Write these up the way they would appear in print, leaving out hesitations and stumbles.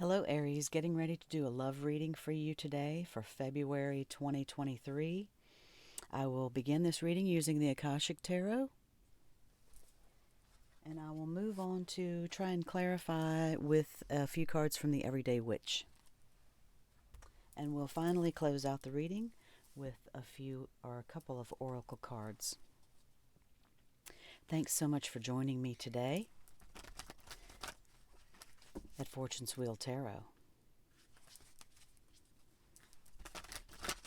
Hello, Aries. Getting ready to do a love reading for you today for February 2023. I will begin this reading using the Akashic Tarot, and I will move on to try and clarify with a few cards from the Everyday Witch. And we'll finally close out the reading with a couple of oracle cards. Thanks so much for joining me today at Fortune's Wheel Tarot.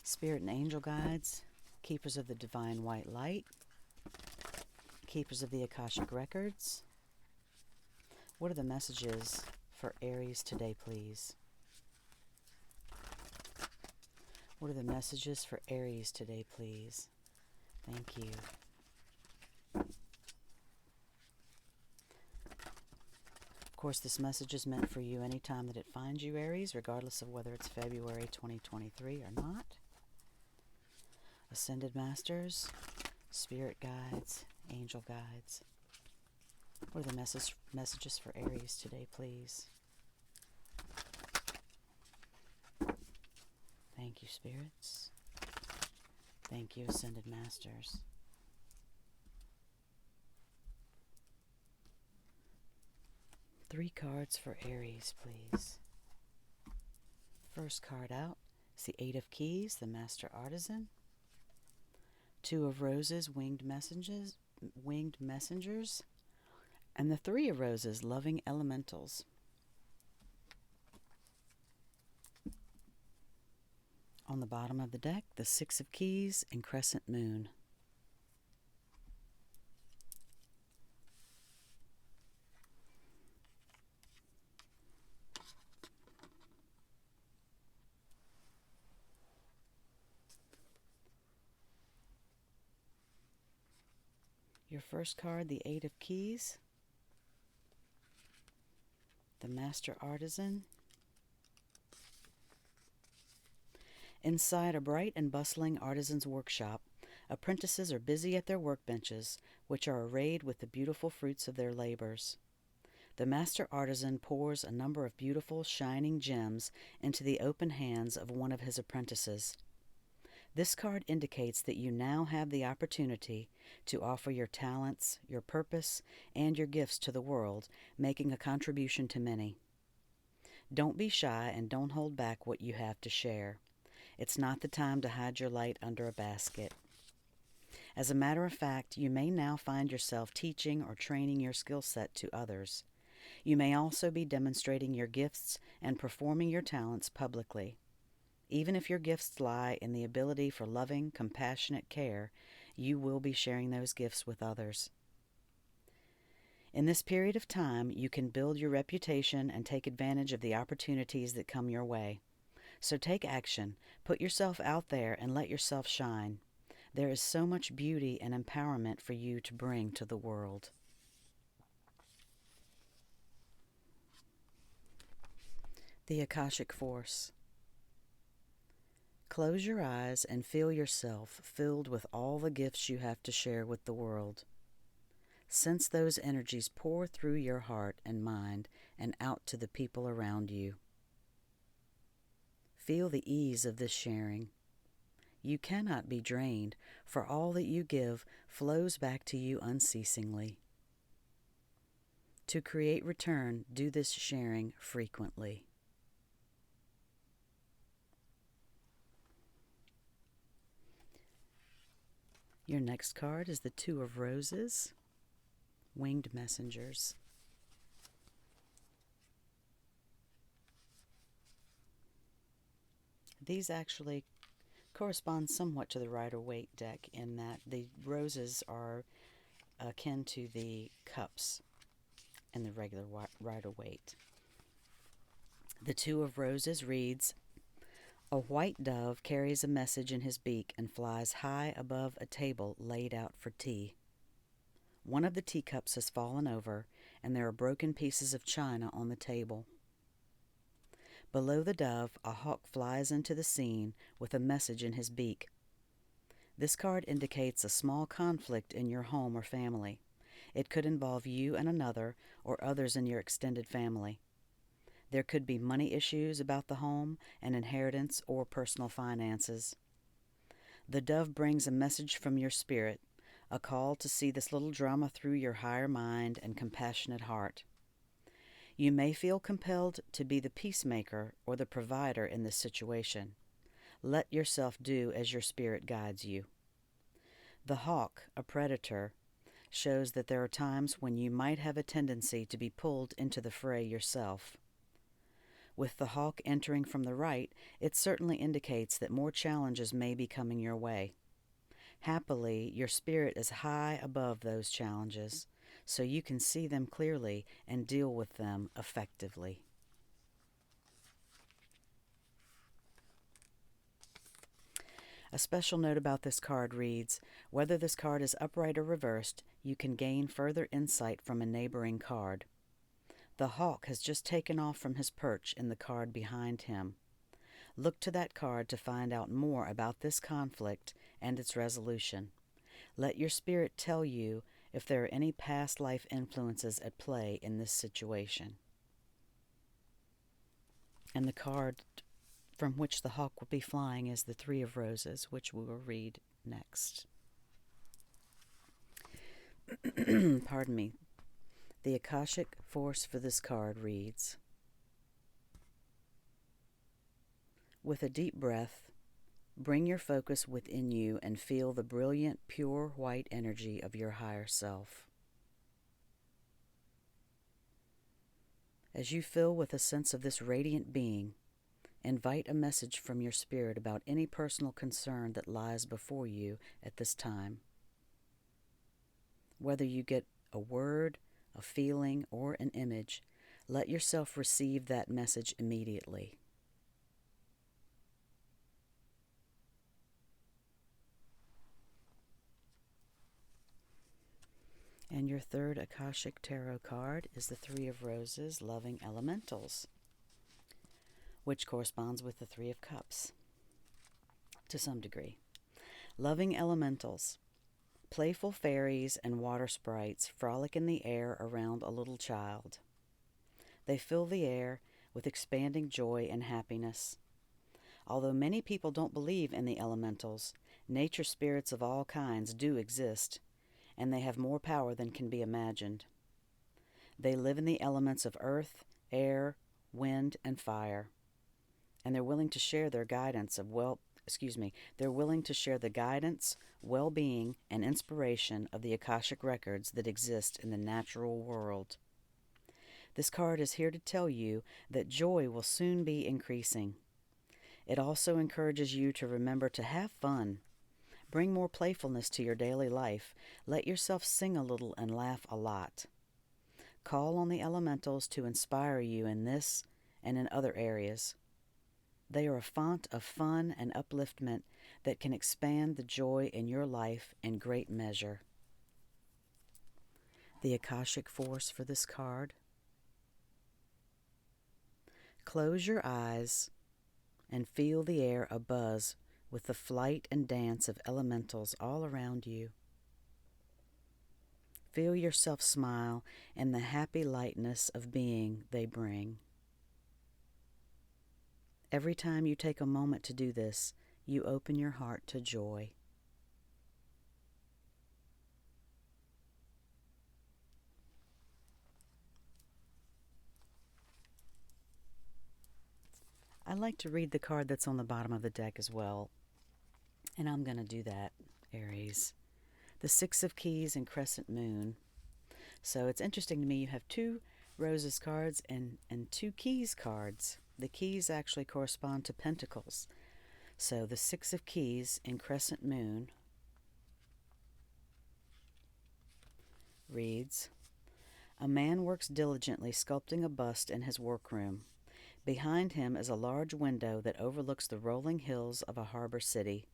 Spirit and angel guides, keepers of the divine white light, keepers of the Akashic records. What are the messages for Aries today, please? What are the messages for Aries today, please? Thank you. Of course, this message is meant for you anytime that it finds you, Aries, regardless of whether it's February 2023 or not. Ascended Masters, Spirit Guides, Angel Guides. What are the messages for Aries today, please? Thank you, Spirits. Thank you, Ascended Masters. Three cards for Aries, please. First card out is the Eight of Keys, the Master Artisan. Two of Roses, winged messengers, and the Three of Roses, loving elementals. On the bottom of the deck, the Six of Keys and Crescent Moon. Your first card, the Eight of Keys, the Master Artisan. Inside a bright and bustling artisan's workshop, apprentices are busy at their workbenches, which are arrayed with the beautiful fruits of their labors. The master artisan pours a number of beautiful, shining gems into the open hands of one of his apprentices. This card indicates that you now have the opportunity to offer your talents, your purpose, and your gifts to the world, making a contribution to many. Don't be shy and don't hold back what you have to share. It's not the time to hide your light under a basket. As a matter of fact, you may now find yourself teaching or training your skill set to others. You may also be demonstrating your gifts and performing your talents publicly. Even if your gifts lie in the ability for loving, compassionate care, you will be sharing those gifts with others. In this period of time, you can build your reputation and take advantage of the opportunities that come your way. So take action, put yourself out there, and let yourself shine. There is so much beauty and empowerment for you to bring to the world. The Akashic Force. Close your eyes and feel yourself filled with all the gifts you have to share with the world. Sense those energies pour through your heart and mind and out to the people around you. Feel the ease of this sharing. You cannot be drained, for all that you give flows back to you unceasingly. To create return, do this sharing frequently. Your next card is the Two of Roses, winged messengers. These actually correspond somewhat to the Rider-Waite deck in that the roses are akin to the cups in the regular Rider-Waite. The Two of Roses reads, "A white dove carries a message in his beak and flies high above a table laid out for tea. One of the teacups has fallen over, and there are broken pieces of china on the table. Below the dove, a hawk flies into the scene with a message in his beak. This card indicates a small conflict in your home or family. It could involve you and another or others in your extended family. There could be money issues about the home, an inheritance, or personal finances. The dove brings a message from your spirit, a call to see this little drama through your higher mind and compassionate heart. You may feel compelled to be the peacemaker or the provider in this situation. Let yourself do as your spirit guides you. The hawk, a predator, shows that there are times when you might have a tendency to be pulled into the fray yourself. With the hawk entering from the right, it certainly indicates that more challenges may be coming your way. Happily, your spirit is high above those challenges, so you can see them clearly and deal with them effectively. A special note about this card reads, whether this card is upright or reversed, you can gain further insight from a neighboring card. The hawk has just taken off from his perch in the card behind him. Look to that card to find out more about this conflict and its resolution. Let your spirit tell you if there are any past life influences at play in this situation. And the card from which the hawk will be flying is the Three of Roses, which we will read next. Pardon me. The Akashic force for this card reads, with a deep breath, bring your focus within you and feel the brilliant, pure white energy of your higher self. As you fill with a sense of this radiant being, invite a message from your spirit about any personal concern that lies before you at this time. Whether you get a word, a feeling, or an image, let yourself receive that message immediately. And your third Akashic Tarot card is the Three of Roses, Loving Elementals, which corresponds with the Three of Cups to some degree. Loving Elementals. Playful fairies and water sprites frolic in the air around a little child. They fill the air with expanding joy and happiness. Although many people don't believe in the elementals, nature spirits of all kinds do exist, and they have more power than can be imagined. They live in the elements of earth, air, wind, and fire, and they're willing to share their guidance they're willing to share the guidance, well-being, and inspiration of the Akashic records that exist in the natural world. This card is here to tell you that joy will soon be increasing. It also encourages you to remember to have fun. Bring more playfulness to your daily life. Let yourself sing a little and laugh a lot. Call on the elementals to inspire you in this and in other areas. They are a font of fun and upliftment that can expand the joy in your life in great measure. The Akashic force for this card. Close your eyes and feel the air abuzz with the flight and dance of elementals all around you. Feel yourself smile and the happy lightness of being they bring. Every time you take a moment to do this, you open your heart to joy. I like to read the card that's on the bottom of the deck as well, and I'm going to do that, Aries. The Six of Keys and Crescent Moon. So it's interesting to me you have two Roses cards and two Keys cards. The keys actually correspond to pentacles. So the Six of Keys in Crescent Moon reads, a man works diligently sculpting a bust in his workroom. Behind him is a large window that overlooks the rolling hills of a harbor city.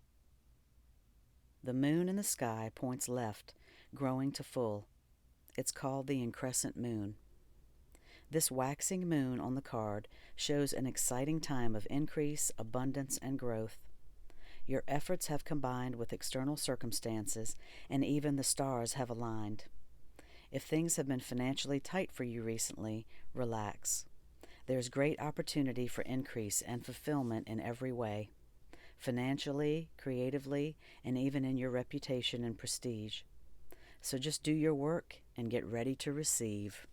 The moon in the sky points left, growing to full. It's called the increscent moon. This waxing moon on the card shows an exciting time of increase, abundance, and growth. Your efforts have combined with external circumstances, and even the stars have aligned. If things have been financially tight for you recently, relax. There's great opportunity for increase and fulfillment in every way, financially, creatively, and even in your reputation and prestige. So just do your work and get ready to receive.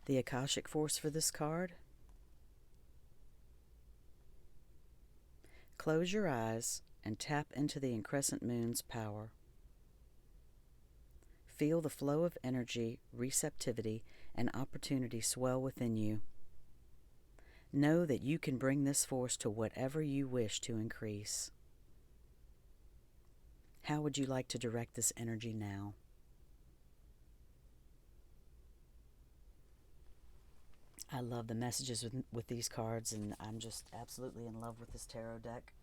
The Akashic force for this card. Close your eyes and tap into the increscent moon's power. Feel the flow of energy, receptivity, and opportunity swell within you. Know that you can bring this force to whatever you wish to increase. How would you like to direct this energy now? I love the messages with these cards, and I'm just absolutely in love with this tarot deck.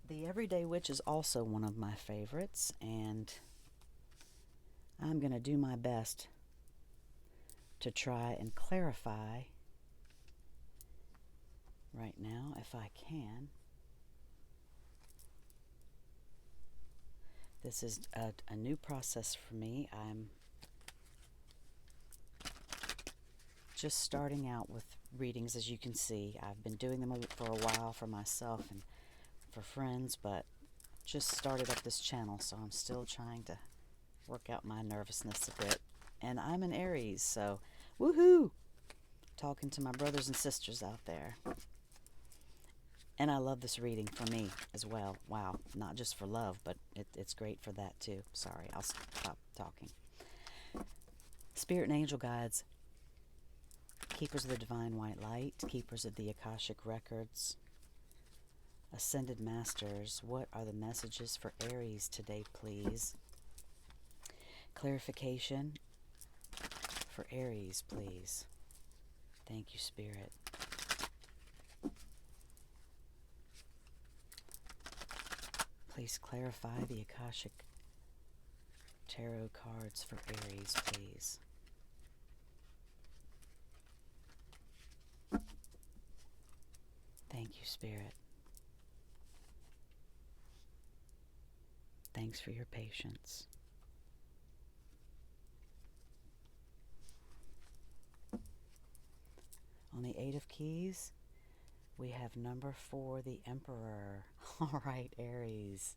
The Everyday Witch is also one of my favorites, and I'm going to do my best to try and clarify right now, if I can. This is a new process for me. I'm just starting out with readings, as you can see. I've been doing them for a while for myself and for friends, but just started up this channel, so I'm still trying to work out my nervousness a bit. And I'm an Aries, so woohoo! Talking to my brothers and sisters out there. And I love this reading for me as well. Wow, not just for love, but it's great for that too. Sorry, I'll stop talking. Spirit and angel guides, keepers of the divine white light, keepers of the Akashic records, ascended masters, what are the messages for Aries today, please? Clarification for Aries, please. Thank you, Spirit. Please clarify the Akashic tarot cards for Aries, please. Thank you, Spirit. Thanks for your patience. On the Eight of Keys, we have number 4, the Emperor. All right, Aries.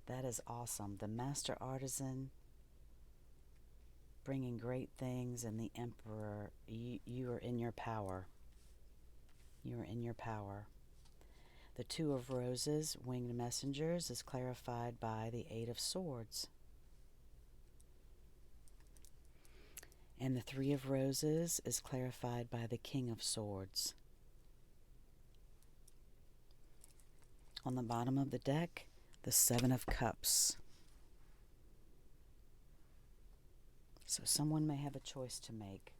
That is awesome. The Master Artisan, bringing great things, and the Emperor. You are in your power. You are in your power. The Two of Roses, winged messengers, is clarified by the Eight of Swords. And the Three of Roses is clarified by the King of Swords. On the bottom of the deck, the Seven of Cups. So someone may have a choice to make.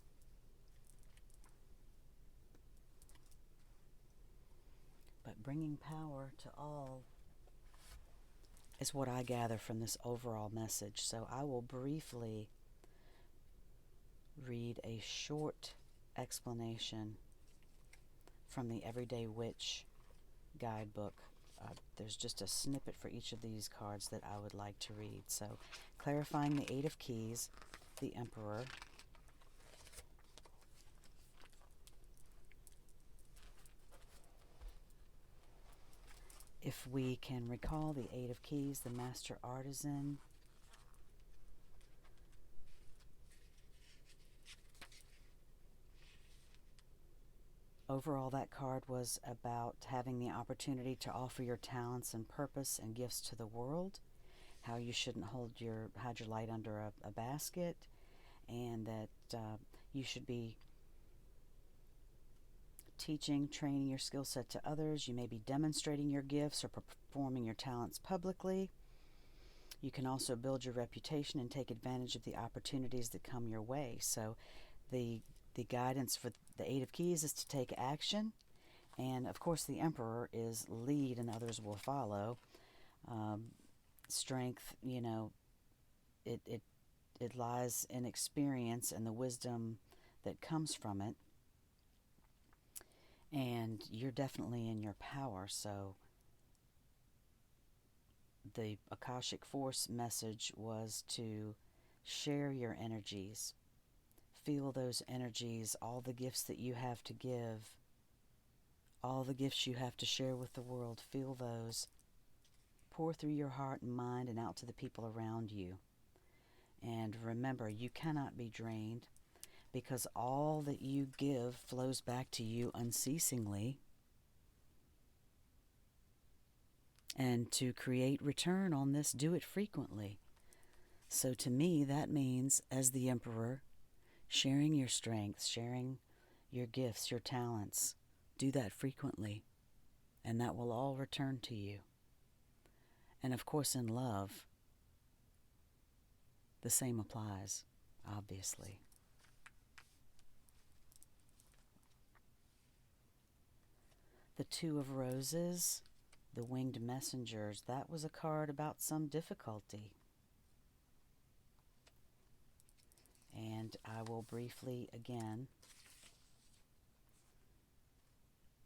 But bringing power to all is what I gather from this overall message. So I will briefly read a short explanation from the Everyday Witch guidebook. There's just a snippet for each of these cards that I would like to read. So, clarifying the Eight of Keys, the Emperor. If we can recall the Eight of Keys, the Master Artisan. Overall, that card was about having the opportunity to offer your talents and purpose and gifts to the world, how you shouldn't hide your light under a basket, and that you should be teaching, training your skill set to others. You may be demonstrating your gifts or performing your talents publicly. You can also build your reputation and take advantage of the opportunities that come your way. So the guidance for the Eight of Keys is to take action, and of course the Emperor is lead and others will follow. Strength, it lies in experience and the wisdom that comes from it, and you're definitely in your power. So the Akashic Force message was to share your energies. Feel those energies, all the gifts that you have to give, all the gifts you have to share with the world. Feel those. Pour through your heart and mind and out to the people around you. And remember, you cannot be drained, because all that you give flows back to you unceasingly. And to create return on this, do it frequently. So to me, that means, as the Emperor, sharing your strengths, sharing your gifts, your talents. Do that frequently, and that will all return to you. And of course, in love, the same applies, obviously. The Two of Roses, the Winged Messengers, that was a card about some difficulty. And I will briefly again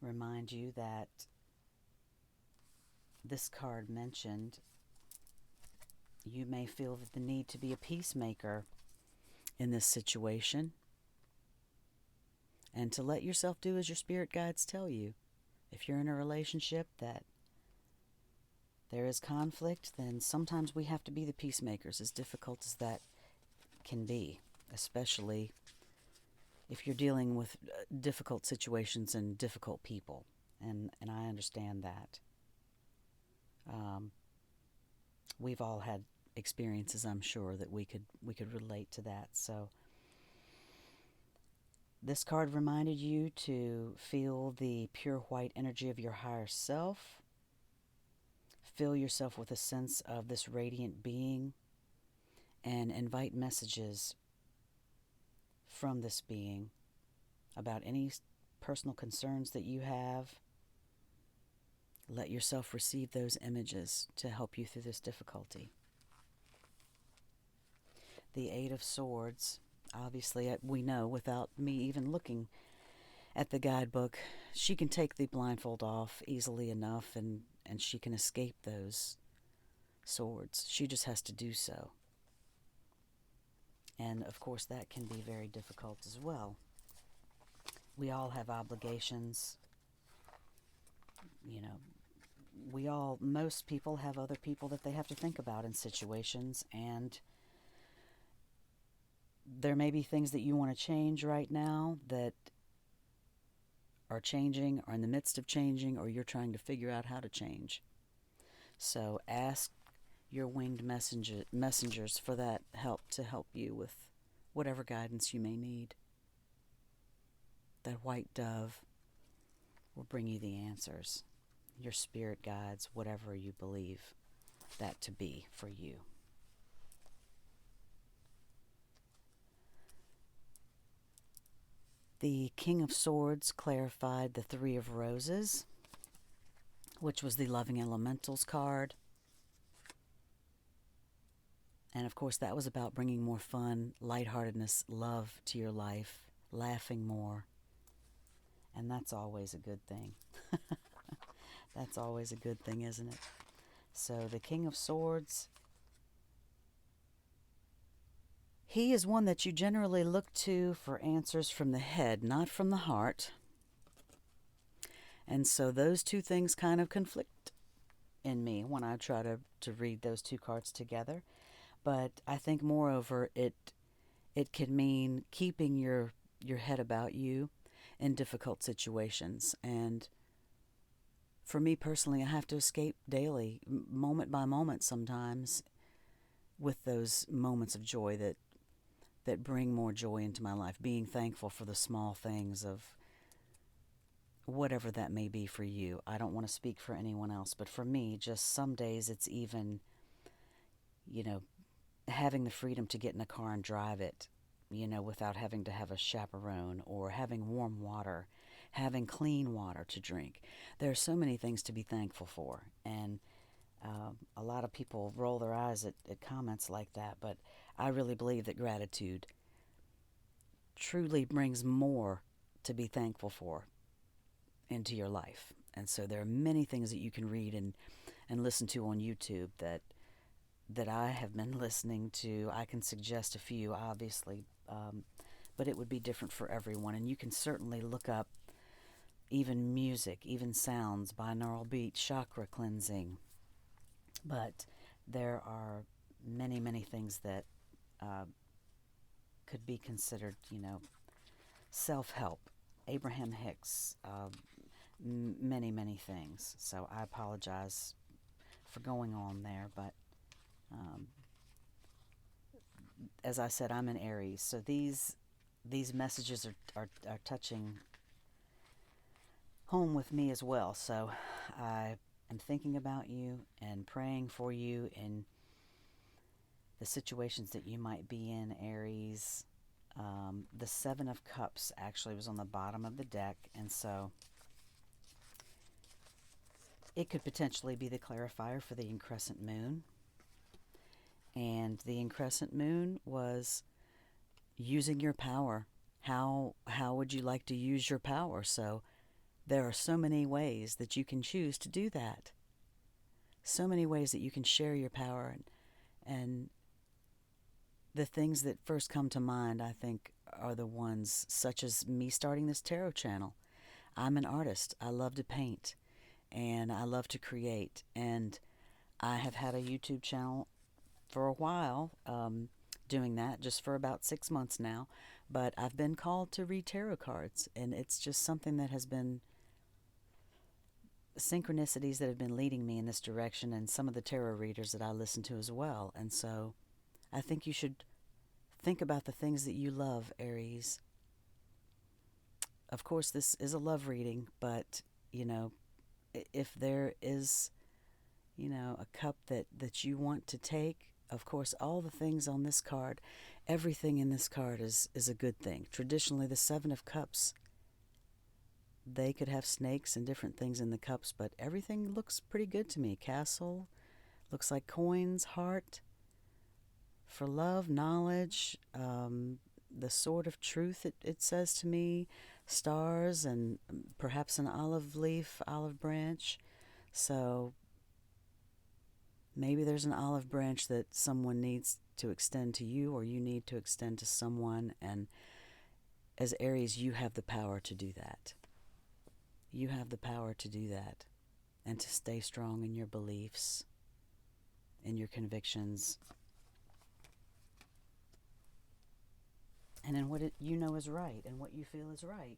remind you that this card mentioned you may feel the need to be a peacemaker in this situation, and to let yourself do as your spirit guides tell you. If you're in a relationship that there is conflict, then sometimes we have to be the peacemakers, as difficult as that can be, especially if you're dealing with difficult situations and difficult people. And I understand that. We've all had experiences, I'm sure, that we could relate to that. So this card reminded you to feel the pure white energy of your higher self. Fill yourself with a sense of this radiant being, and invite messages from this being about any personal concerns that you have. Let yourself receive those images to help you through this difficulty. The Eight of Swords, obviously we know without me even looking at the guidebook, she can take the blindfold off easily enough, and she can escape those swords. She just has to do so. And of course that can be very difficult as well. We all have obligations. Most people have other people that they have to think about in situations, and there may be things that you want to change right now that are changing, or in the midst of changing, or you're trying to figure out how to change. So ask your winged messengers for that help, to help you with whatever guidance you may need. That white dove will bring you the answers. Your spirit guides, whatever you believe that to be for you. The King of Swords clarified the Three of Roses, which was the Loving Elementals card. And of course that was about bringing more fun, lightheartedness, love to your life, laughing more. And that's always a good thing. That's always a good thing, isn't it? So the King of Swords, he is one that you generally look to for answers from the head, not from the heart. And so those two things kind of conflict in me when I try to read those two cards together. But I think moreover it can mean keeping your head about you in difficult situations. And for me personally, I have to escape daily, moment by moment sometimes, with those moments of joy that bring more joy into my life, being thankful for the small things of whatever that may be for you. I don't want to speak for anyone else, but for me, just some days it's even, having the freedom to get in a car and drive it, without having to have a chaperone, or having warm water, having clean water to drink. There are so many things to be thankful for, and a lot of people roll their eyes at comments like that, but I really believe that gratitude truly brings more to be thankful for into your life. And so there are many things that you can read and and listen to on YouTube that I have been listening to. I can suggest a few, obviously, but it would be different for everyone. And you can certainly look up even music, even sounds, binaural beats, chakra cleansing. But there are many, many things that could be considered, self-help. Abraham Hicks, many, many things. So I apologize for going on there, but as I said, I'm an Aries, so these messages are touching home with me as well. So I am thinking about you and praying for you in the situations that you might be in, Aries. The Seven of Cups actually was on the bottom of the deck, and so it could potentially be the clarifier for the increscent moon. And the increscent moon was using your power. How would you like to use your power? So there are so many ways that you can choose to do that. So many ways that you can share your power. And the things that first come to mind, I think, are the ones such as me starting this tarot channel. I'm an artist. I love to paint, and I love to create. And I have had a YouTube channel for a while, doing that, just for about 6 months now. But I've been called to read tarot cards, and it's just something that has been synchronicities that have been leading me in this direction, and some of the tarot readers that I listen to as well. And so I think you should think about the things that you love, Aries. Of course, this is a love reading, but, if there is, a cup that you want to take, of course, all the things on this card, everything in this card is a good thing. Traditionally, the Seven of Cups, they could have snakes and different things in the cups, but everything looks pretty good to me. Castle, looks like coins, heart, for love, knowledge, the sword of truth, it says to me, stars, and perhaps an olive leaf, olive branch. So maybe there's an olive branch that someone needs to extend to you, or you need to extend to someone. And as Aries, you have the power to do that. You have the power to do that, and to stay strong in your beliefs, in your convictions, and in what you know is right and what you feel is right.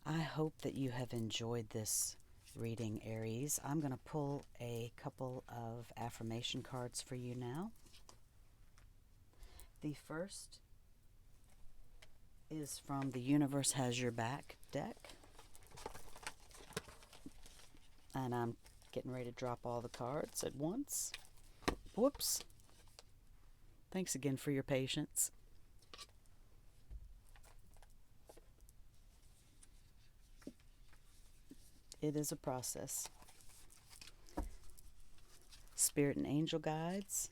I hope that you have enjoyed this reading, Aries. I'm going to pull a couple of affirmation cards for you now. The first is from the Universe Has Your Back deck. And I'm getting ready to drop all the cards at once. Whoops. Thanks again for your patience. It is a process. Spirit and angel guides.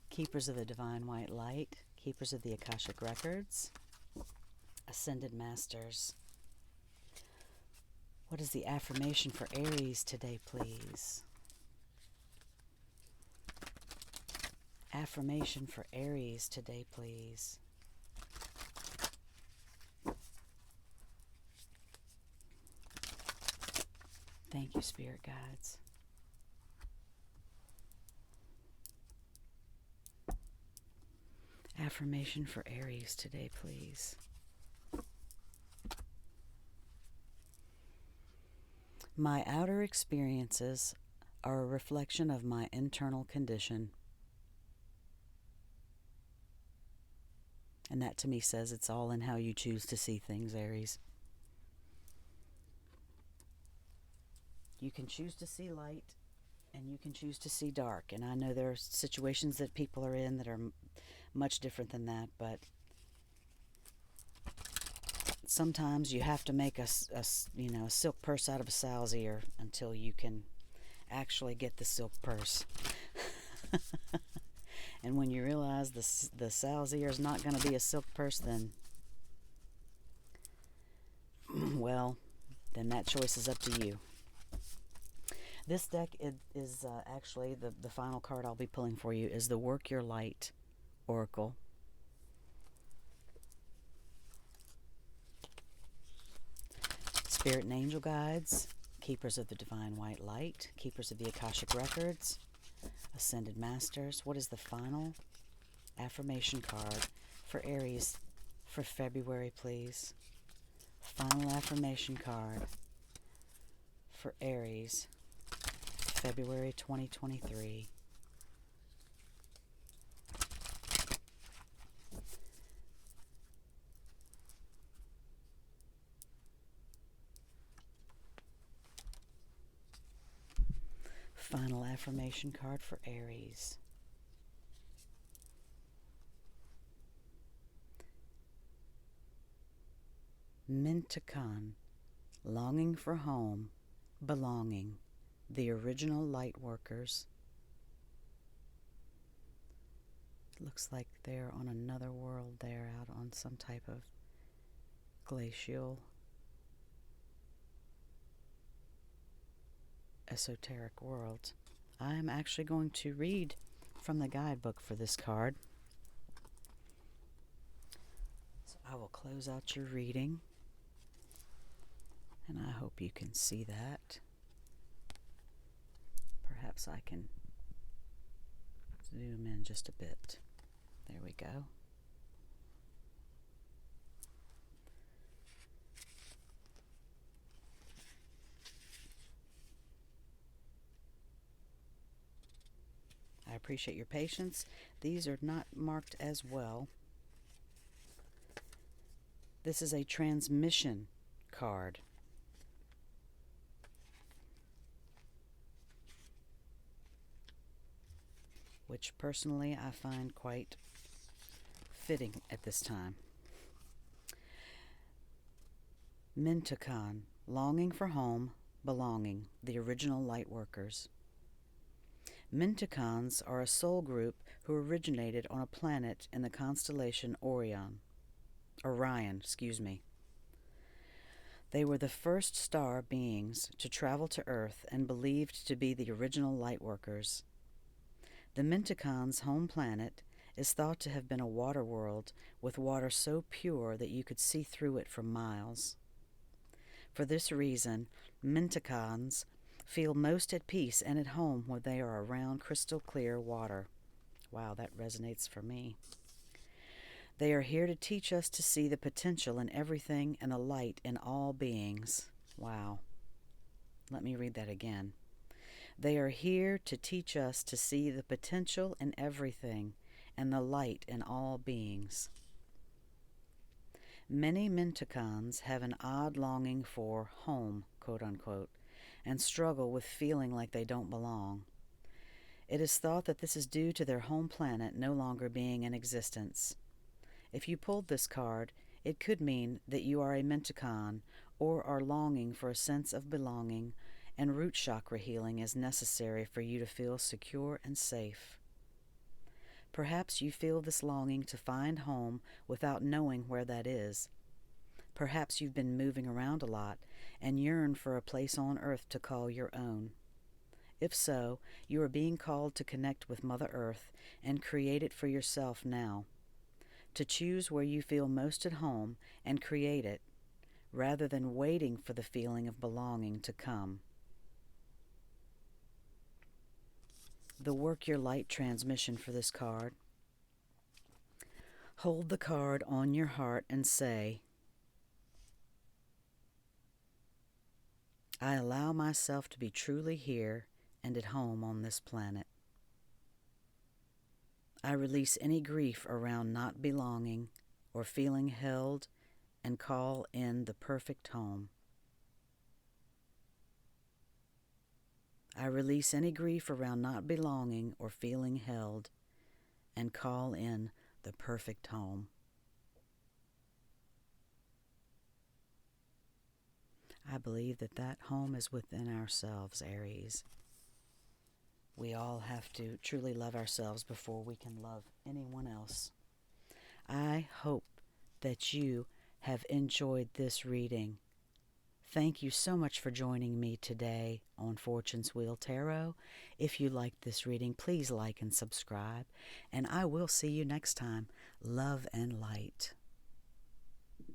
Keepers of the divine white light. Keepers of the AKASHIC records. Ascended masters. What is the affirmation for Aries today, please? Affirmation for Aries today, please. Thank you, Spirit Guides. Affirmation for Aries today, please. My outer experiences are a reflection of my internal condition. And that to me says it's all in how you choose to see things, Aries. You can choose to see light, and you can choose to see dark. And I know there are situations that people are in that are much different than that, but sometimes you have to make a silk purse out of a sow's ear until you can actually get the silk purse. And when you realize the sow's ear is not going to be a silk purse, then, well, then that choice is up to you. This deck is actually the final card I'll be pulling for you is the Work Your Light Oracle. Spirit and Angel Guides, Keepers of the Divine White Light, Keepers of the Akashic Records, Ascended Masters. What is the final affirmation card for Aries for February, please? Final affirmation card for Aries, February 2023. Final affirmation card for Aries. Mintakan, longing for home, belonging, the original light workers. It looks like they're on another world there, out on some type of glacial, esoteric world. I'm actually going to read from the guidebook for this card. So I will close out your reading, and I hope you can see that. Perhaps I can zoom in just a bit. There we go. I appreciate your patience. These are not marked as well. This is a transmission card. Which personally I find quite fitting at this time. Mintakan, longing for home, belonging, the original light workers. Mintakans are a soul group who originated on a planet in the constellation Orion. They were the first star beings to travel to Earth and believed to be the original light workers. The Mintakans' home planet is thought to have been a water world with water so pure that you could see through it for miles. For this reason, Mintakans feel most at peace and at home when they are around crystal clear water. Wow, that resonates for me. They are here to teach us to see the potential in everything and the light in all beings. Wow. Let me read that again. They are here to teach us to see the potential in everything and the light in all beings. Many Mintakans have an odd longing for home, quote unquote, and struggle with feeling like they don't belong. It is thought that this is due to their home planet no longer being in existence. If you pulled this card, it could mean that you are a Mintakan or are longing for a sense of belonging, and root chakra healing is necessary for you to feel secure and safe. Perhaps you feel this longing to find home without knowing where that is. Perhaps you've been moving around a lot and yearn for a place on Earth to call your own. If so, you are being called to connect with Mother Earth and create it for yourself now. To choose where you feel most at home and create it, rather than waiting for the feeling of belonging to come. The Work Your Light transmission for this card. Hold the card on your heart and say, I allow myself to be truly here and at home on this planet. I release any grief around not belonging or feeling held and call in the perfect home. I release any grief around not belonging or feeling held and call in the perfect home. I believe that that home is within ourselves, Aries. We all have to truly love ourselves before we can love anyone else. I hope that you have enjoyed this reading. Thank you so much for joining me today on Fortune's Wheel Tarot. If you liked this reading, please like and subscribe, and I will see you next time. Love and light.